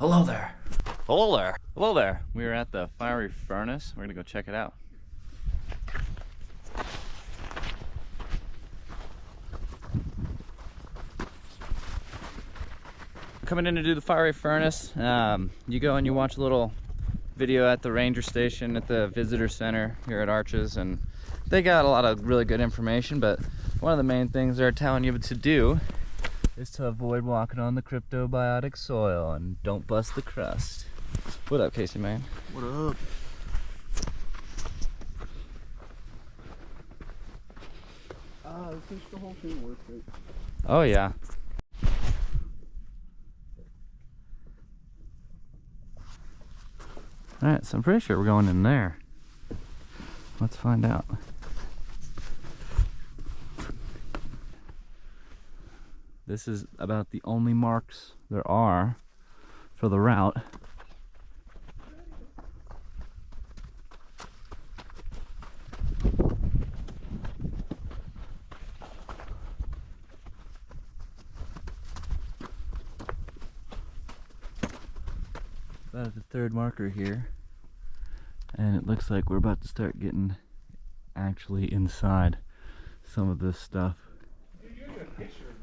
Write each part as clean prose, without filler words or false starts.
Hello there. Hello there. Hello there. We are at the Fiery Furnace. We're gonna go check it out. Coming in to do the Fiery Furnace. You go and you watch a little video at the ranger station at the visitor center here at Arches, and they got a lot of really good information, but one of the main things they're telling you to do is to avoid walking on the cryptobiotic soil and don't bust the crust. What up, Casey, man? What up? This is the whole thing worth it. Oh yeah. Alright, so I'm pretty sure we're going in there. Let's find out. This is about the only marks there are for the route. About at the third marker here, and it looks like we're about to start getting actually inside some of this stuff. Dude, you gotta get a picture of this.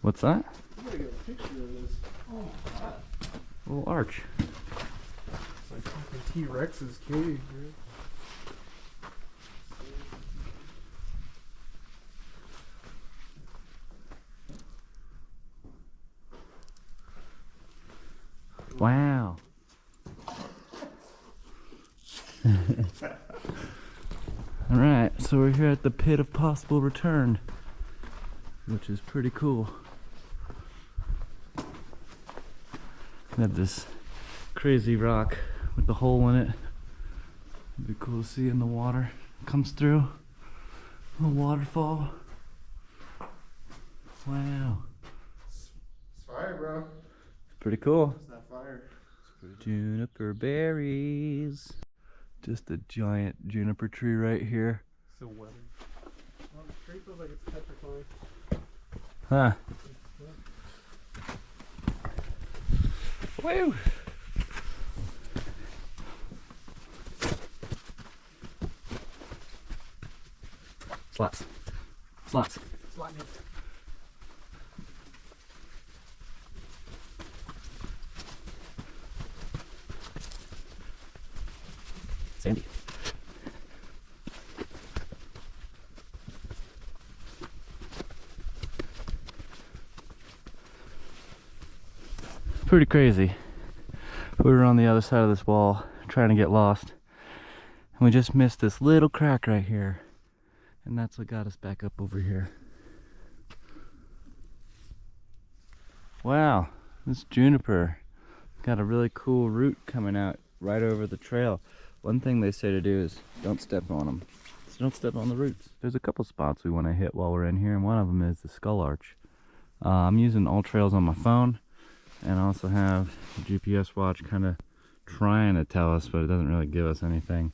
What's that? You gotta get a picture of this. Oh my god. A little arch. It's like fucking T-Rex's cave, dude. Wow. Alright, so we're here at the Pit of Possible Return, which is pretty cool. We have this crazy rock with the hole in it. It'd be cool to see in the water. It comes through. A waterfall. Wow. It's fire, bro. Pretty cool. It's that fire. Juniper berries. Just a giant juniper tree right here. So weathered. Oh, the tree feels like it's petrifying. Huh. Woo! Slots. Slots. Slot me. Sandy. Pretty crazy. We were on the other side of this wall trying to get lost, and we just missed this little crack right here, and that's what got us back up over here. Wow, this juniper got a really cool root coming out right over the trail. One thing they say to do is don't step on them. So don't step on the roots. There's a couple spots we want to hit while we're in here, and one of them is the Skull Arch. I'm using AllTrails on my phone, and I also have the GPS watch kind of trying to tell us, but it doesn't really give us anything.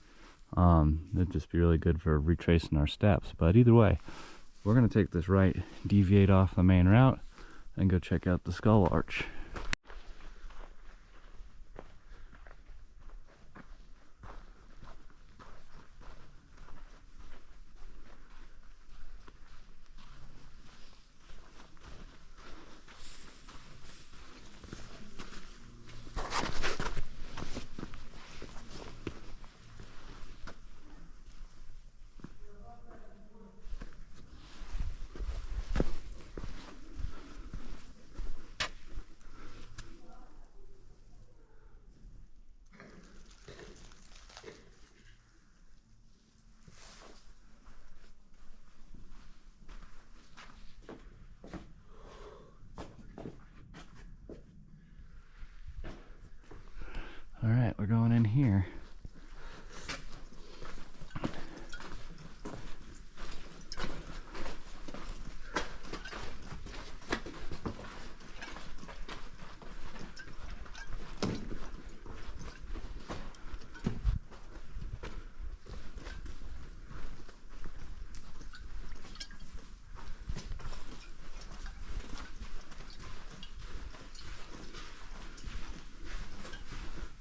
It'd just be really good for retracing our steps. But either way, we're going to take this right, deviate off the main route, and go check out the Skull Arch. All right, we're going in here.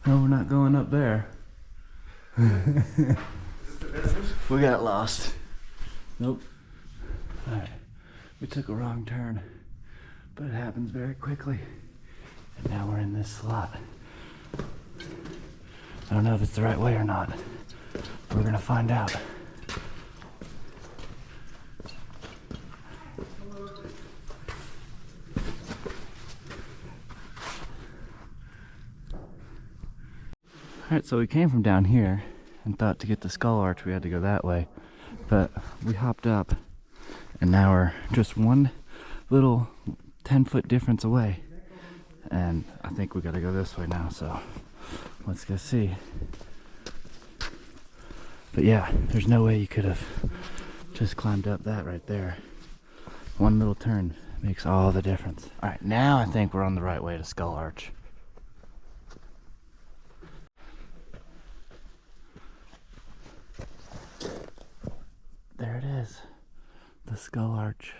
No, we're not going up there. We got lost. Nope. Alright. We took a wrong turn. But it happens very quickly. And now we're in this slot. I don't know if it's the right way or not. We're gonna find out. Alright, so we came from down here and thought to get the Skull Arch we had to go that way. But we hopped up and now we're just one little 10-foot difference away. And I think we gotta go this way now, so let's go see. But yeah, there's no way you could have just climbed up that right there. One little turn makes all the difference. Alright, now I think we're on the right way to Skull Arch. There it is, the Skull Arch.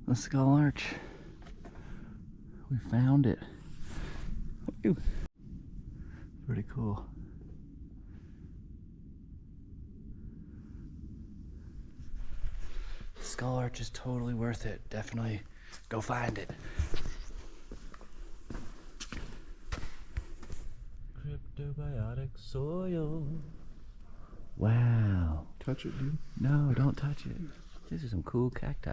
The Skull Arch. We found it. Woo. Pretty cool. Skull Arch is totally worth it. Definitely go find it. Cryptobiotic soil. Wow. Touch it, dude. No, don't touch it. These are some cool cacti.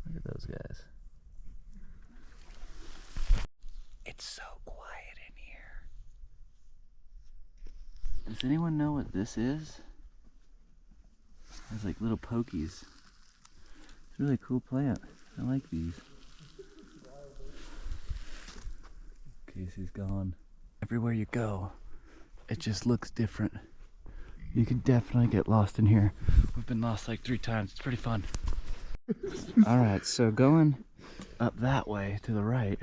Look at those guys. It's so quiet in here. Does anyone know what this is? There's like little pokies. It's a really cool plant. I like these. Casey's gone. Everywhere you go, it just looks different. You can definitely get lost in here. We've been lost like 3 times. It's pretty fun. Alright, so going up that way to the right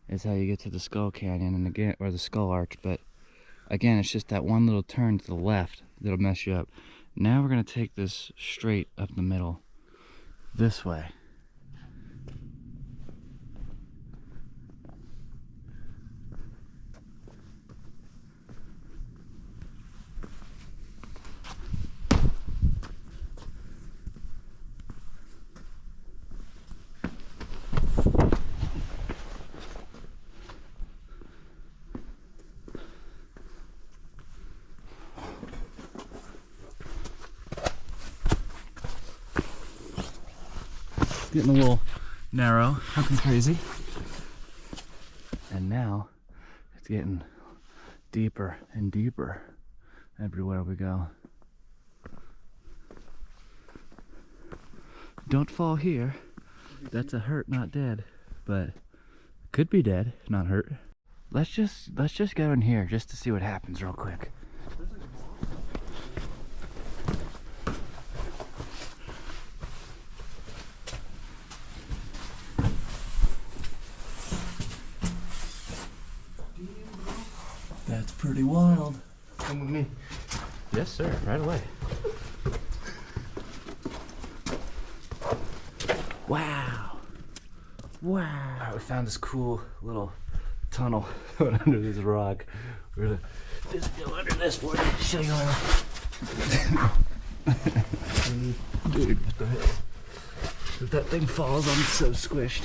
is how you get to the Skull Canyon and again, or the Skull Arch, but again, it's just that one little turn to the left that'll mess you up. Now we're gonna take this straight up the middle, this way. Getting a little narrow, looking crazy. And now it's getting deeper and deeper everywhere we go. Don't fall here. That's a hurt, not dead, but could be dead, not hurt. Let's just go in here just to see what happens real quick. That's pretty wild. Come with me. Yes, sir. Right away. Wow. Wow. All right, we found this cool little tunnel under this rock. We're gonna just go under this for you. Show you around. Dude, what the hell? If that thing falls, I'm so squished.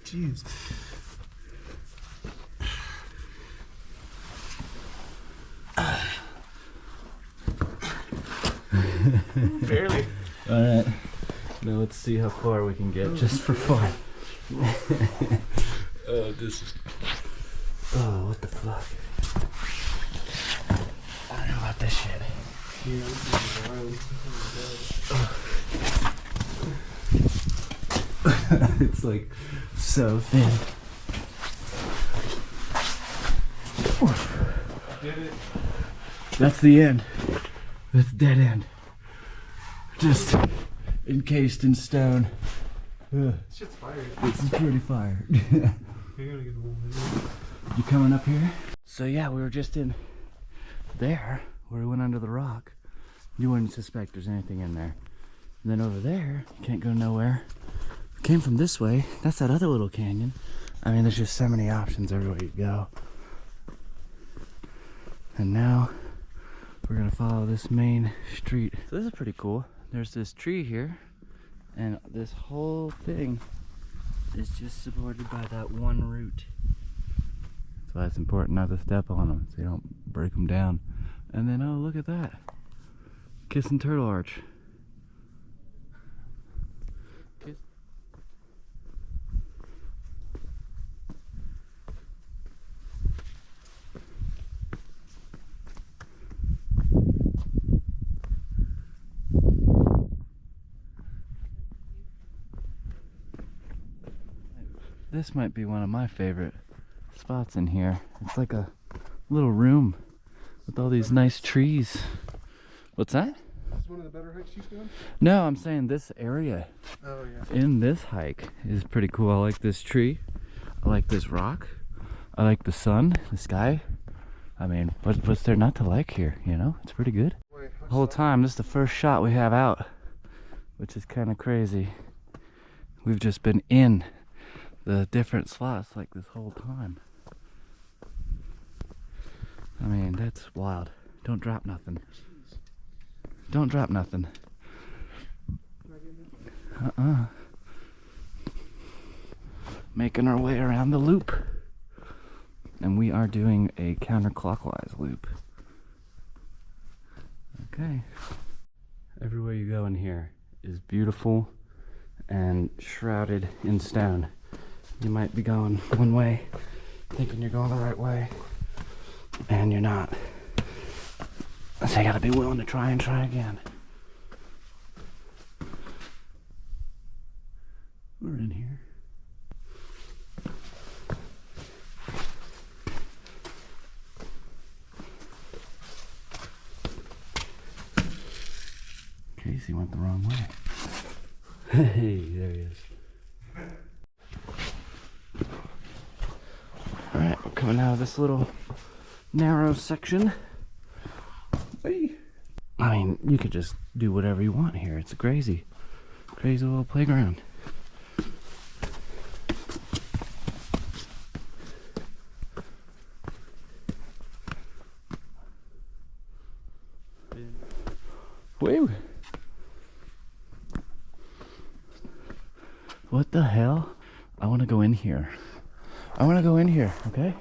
Jeez. Barely. Alright. Now let's see how far we can get just for fun. Oh, this is... Oh, what the fuck? I don't know about this shit. Yeah, this is wild. It's like so thin. Did it. That's the end. That's dead end. Just encased in stone. This shit's fire. This is pretty fire. I gotta get a little bit. You coming up here? So yeah, we were just in there where we went under the rock. You wouldn't suspect there's anything in there. And then over there, can't go nowhere. Came from this way. That's that other little canyon. I mean, there's just so many options everywhere you go. And now we're gonna follow this main street. So this is pretty cool. There's this tree here, and this whole thing is just supported by that one root. That's why it's important not to step on them so you don't break them down. And then, oh, look at that. Kissing Turtle Arch. Kiss. This might be one of my favorite spots in here. It's like a little room with all these nice trees. What's that? Is one of the better hikes you've done? No, I'm saying this area Oh yeah. in this hike is pretty cool. I like this tree. I like this rock. I like the sun, the sky. I mean, what's there not to like here, you know? It's pretty good. Wait, The whole time, this is the first shot we have out, which is kind of crazy. We've just been in the different slots like this whole time. I mean, that's wild. Don't drop nothing. Don't drop nothing. Making our way around the loop. And we are doing a counterclockwise loop. Okay. Everywhere you go in here is beautiful and shrouded in stone. You might be going one way, thinking you're going the right way, and you're not. So you gotta be willing to try again. We're in here. Casey went the wrong way. Hey, there he is. Alright, we're coming out of this little narrow section. Hey. I mean, you could just do whatever you want here. It's a crazy little playground. Woo! What the hell? I want to go in here. I want to go in here, okay?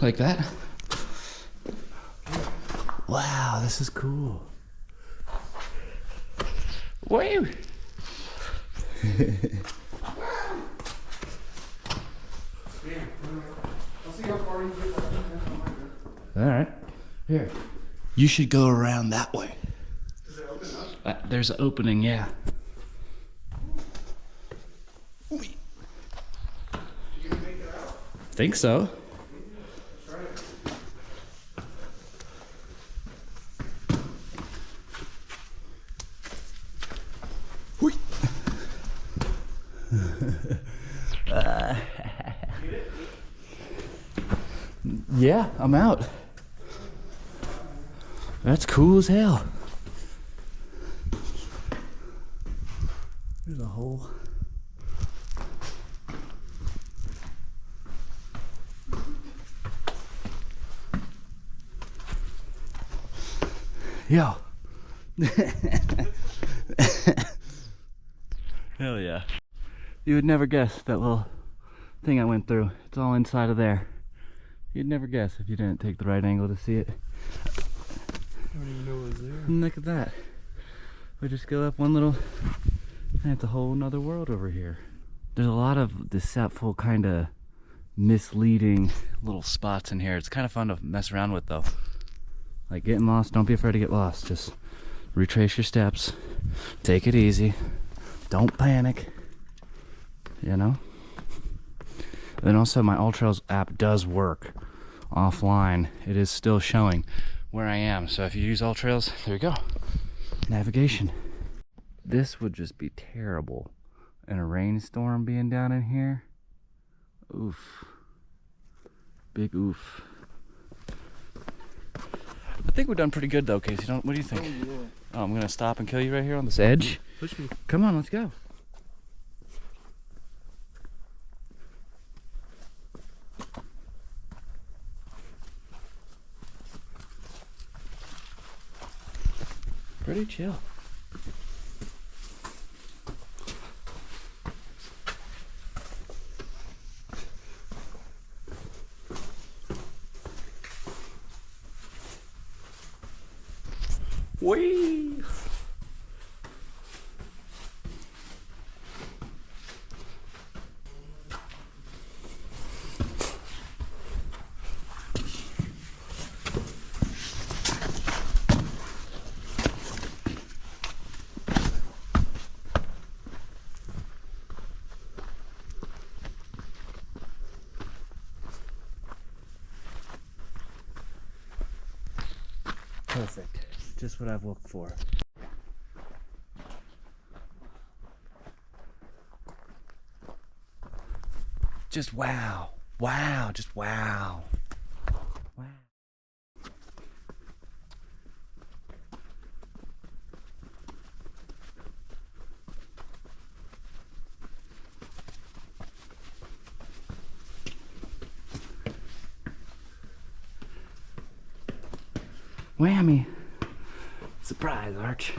Like that? Wow, this is cool. Woo! I'll see how far you get. Alright. Here. You should go around that way. Does it open up? There's an opening, yeah. You can make it out. Think so. Try it. Whee. Yeah, I'm out. That's cool as hell. There's a hole. Yo. Hell yeah. You would never guess that little thing I went through. It's all inside of there. You'd never guess if you didn't take the right angle to see it. I don't even know it was there. And look at that. We just go up one little, and it's a whole nother world over here. There's a lot of deceitful, kind of misleading little spots in here. It's kind of fun to mess around with though. Like getting lost, don't be afraid to get lost. Just retrace your steps, take it easy, don't panic, you know? And also my AllTrails app does work offline, it is still showing where I am. So if you use AllTrails, there you go. Navigation. This would just be terrible in a rainstorm being down in here. Oof. Big oof. I think we've done pretty good though, Casey. What do you think? Oh, yeah. Oh, I'm gonna stop and kill you right here on this edge. Push me. Come on, let's go. Pretty chill. Whee! Perfect. Just what I've looked for. Just wow. Wow. Just wow. Wow. Whammy. Surprise, Arch.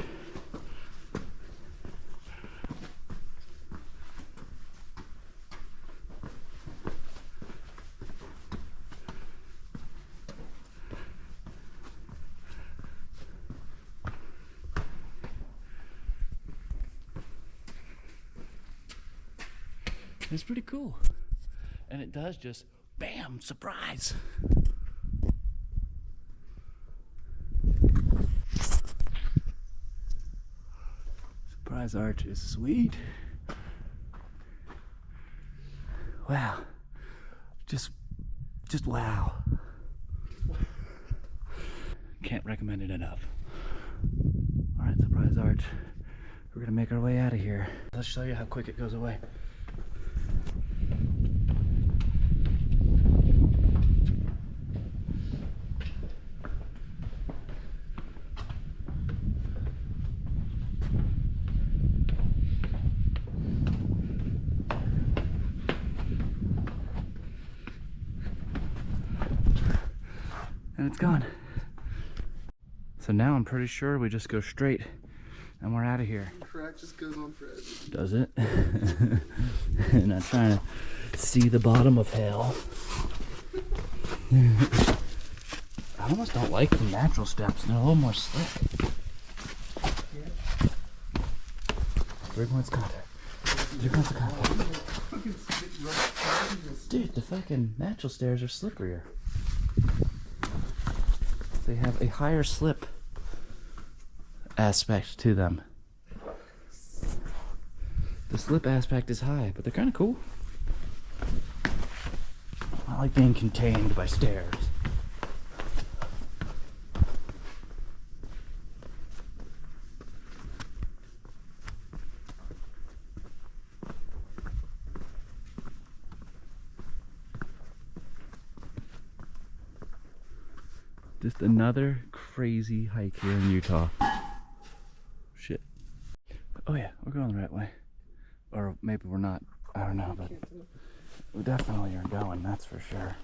It's pretty cool. And it does just, bam, surprise. Surprise Arch is sweet. Wow. Just wow. Can't recommend it enough. All right, Surprise Arch. We're gonna make our way out of here. Let's show you how quick it goes away. And it's gone. So now I'm pretty sure we just go straight and we're out of here. The track just goes on forever. Does it? Not trying to see the bottom of hell. I almost don't like the natural steps. They're a little more slick. Yeah. 3 points contact. 3 points of contact. Dude, the fucking natural stairs are slipperier. They have a higher slip aspect to them. The slip aspect is high, but they're kind of cool. I like being contained by stairs. Just another crazy hike here in Utah. Shit. Oh yeah, we're going the right way. Or maybe we're not. I don't know, but we definitely are going, that's for sure.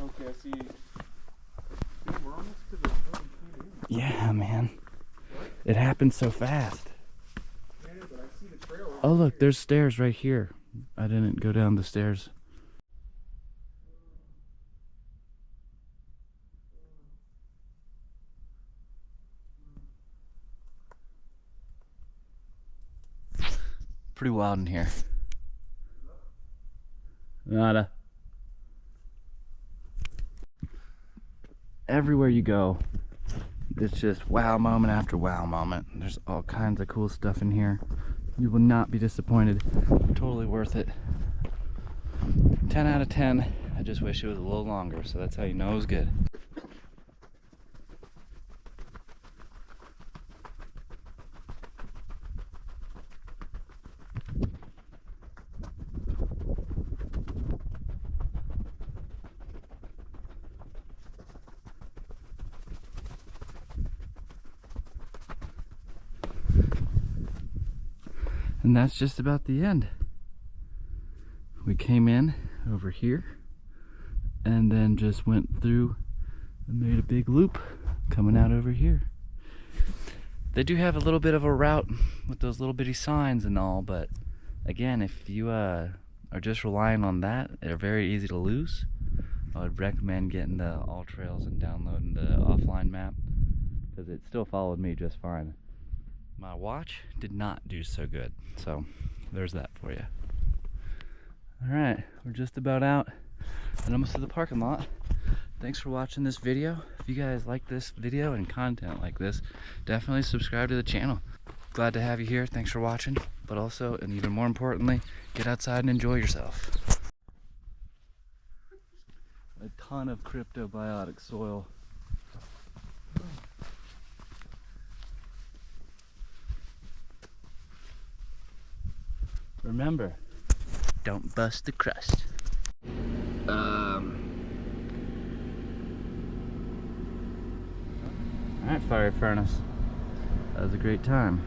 Okay, I see. Dude, we're almost to the Yeah, man. It happened so fast. Yeah, but I see the trail. Oh look, there's stairs right here. I didn't go down the stairs. Pretty wild in here. Nada. Everywhere you go, it's just wow moment after wow moment. There's all kinds of cool stuff in here. You will not be disappointed. Totally worth it. 10 out of 10. I just wish it was a little longer, so that's how you know it was good. And that's just about the end. We came in over here and then just went through and made a big loop coming out over here. They do have a little bit of a route with those little bitty signs and all, but again, if you are just relying on that, they're very easy to lose. I would recommend getting the All Trails and downloading the offline map, because it still followed me just fine. My watch did not do so good, so there's that for you. Alright, we're just about out and almost to the parking lot. Thanks for watching this video. If you guys like this video and content like this, definitely subscribe to the channel. Glad to have you here. Thanks for watching, but also, and even more importantly, get outside and enjoy yourself. A ton of cryptobiotic soil. Remember, don't bust the crust. Alright, fire furnace. That was a great time.